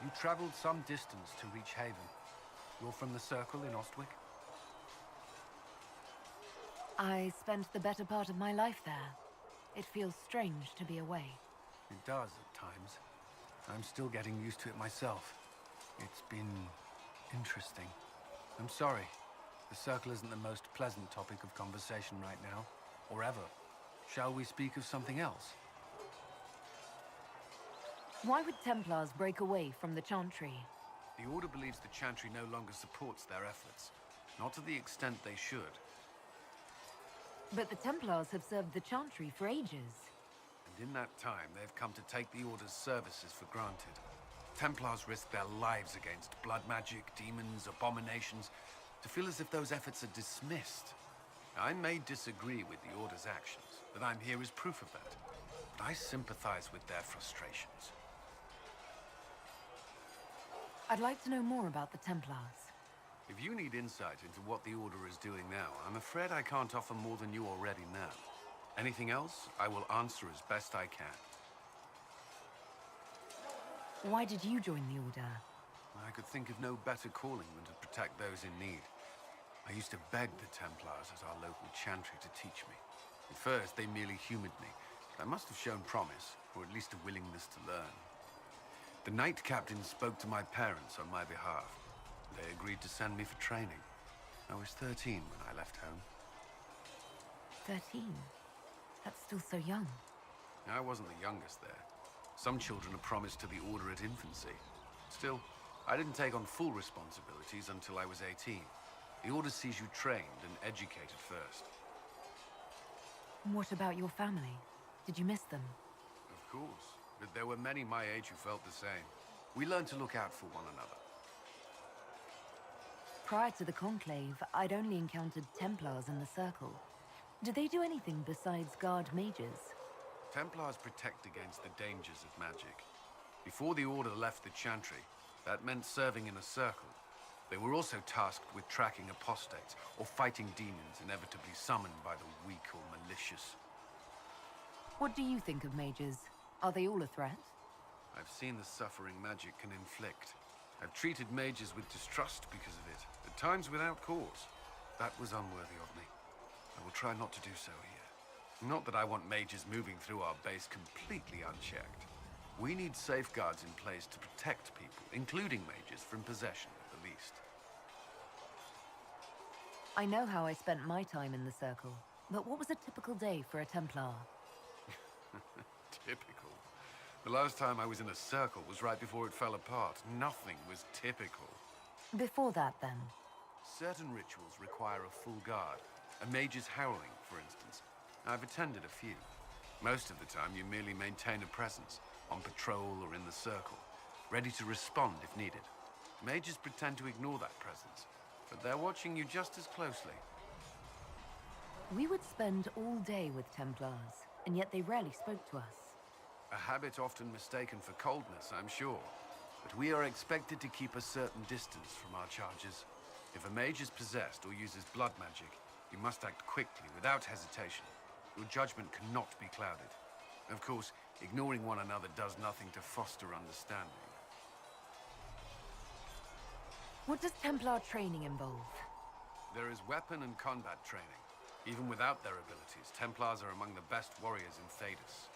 You traveled some distance to reach Haven. You're from the Circle in Ostwick? I spent the better part of my life there. It feels strange to be away. It does at times. I'm still getting used to it myself. It's been interesting. I'm sorry. The Circle isn't the most pleasant topic of conversation right now, or ever. Shall we speak of something else? Why would Templars break away from the Chantry? The Order believes the Chantry no longer supports their efforts. Not to the extent they should. But the Templars have served the Chantry for ages. And in that time, they've come to take the Order's services for granted. Templars risk their lives against blood magic, demons, abominations, to feel as if those efforts are dismissed. I may disagree with the Order's actions, but I'm here as proof of that. But I sympathize with their frustrations. I'd like to know more about the Templars. If you need insight into what the Order is doing now, I'm afraid I can't offer more than you already know. Anything else, I will answer as best I can. Why did you join the Order? I could think of no better calling than to protect those in need. I used to beg the Templars at our local chantry to teach me. At first, they merely humored me. I must have shown promise, or at least a willingness to learn. The Knight Captain spoke to my parents on my behalf. They agreed to send me for training. I was 13 when I left home. 13? That's still so young. I wasn't the youngest there. Some children are promised to the Order at infancy. Still, I didn't take on full responsibilities until I was 18. The Order sees you trained and educated first. What about your family? Did you miss them? Of course, but there were many my age who felt the same. We learned to look out for one another. Prior to the Conclave, I'd only encountered Templars in the Circle. Do they do anything besides guard mages? Templars protect against the dangers of magic. Before the Order left the Chantry, that meant serving in a circle. They were also tasked with tracking apostates or fighting demons inevitably summoned by the weak or malicious. What do you think of mages? Are they all a threat? I've seen the suffering magic can inflict. I've treated mages with distrust because of it, at times without cause. That was unworthy of me. I will try not to do so here. Not that I want mages moving through our base completely unchecked. We need safeguards in place to protect people, including mages, from possession at the least. I know how I spent my time in the Circle, but what was a typical day for a Templar? Typical? The last time I was in a circle was right before it fell apart. Nothing was typical. Before that, then? Certain rituals require a full guard. A mage's howling, for instance. I've attended a few. Most of the time, you merely maintain a presence, on patrol or in the circle, ready to respond if needed. Mages pretend to ignore that presence, but they're watching you just as closely. We would spend all day with Templars, and yet they rarely spoke to us. A habit often mistaken for coldness, I'm sure. But we are expected to keep a certain distance from our charges. If a mage is possessed or uses blood magic, you must act quickly, without hesitation. Your judgment cannot be clouded. Of course, ignoring one another does nothing to foster understanding. What does Templar training involve? There is weapon and combat training. Even without their abilities, Templars are among the best warriors in Thedas.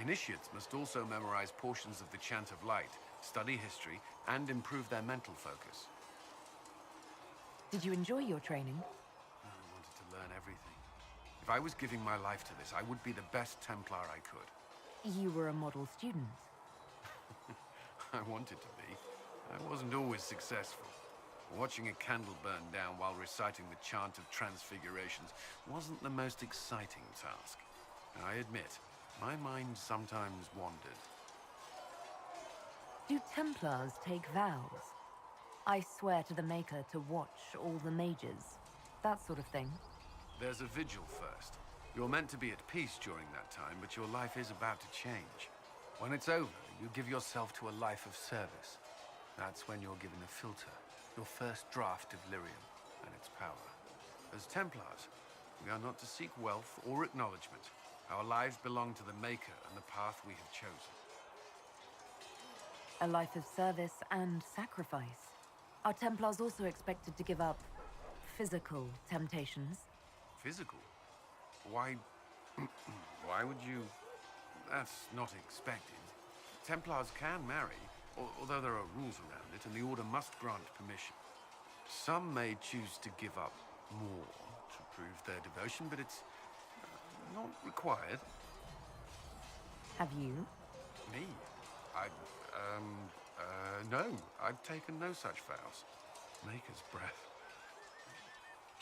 Initiates must also memorize portions of the Chant of Light, study history, and improve their mental focus. Did you enjoy your training? I wanted to learn everything. If I was giving my life to this, I would be the best Templar I could. You were a model student. I wanted to be. I wasn't always successful. Watching a candle burn down while reciting the Chant of Transfigurations wasn't the most exciting task. I admit, my mind sometimes wandered. Do Templars take vows? I swear to the Maker to watch all the mages. That sort of thing. There's a vigil first. You're meant to be at peace during that time, but your life is about to change. When it's over, you give yourself to a life of service. That's when you're given a filter, your first draft of lyrium and its power. As Templars, we are not to seek wealth or acknowledgement. Our lives belong to the Maker and the path we have chosen. A life of service and sacrifice. Are Templars also expected to give up physical temptations? Physical? Why... why would you... That's not expected. Templars can marry, although there are rules around it, and the Order must grant permission. Some may choose to give up more to prove their devotion, but it's not required. Have you? Me? No. I've taken no such vows. Maker's breath.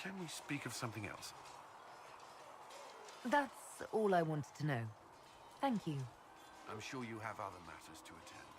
Can we speak of something else? That's all I wanted to know. Thank you. I'm sure you have other matters to attend.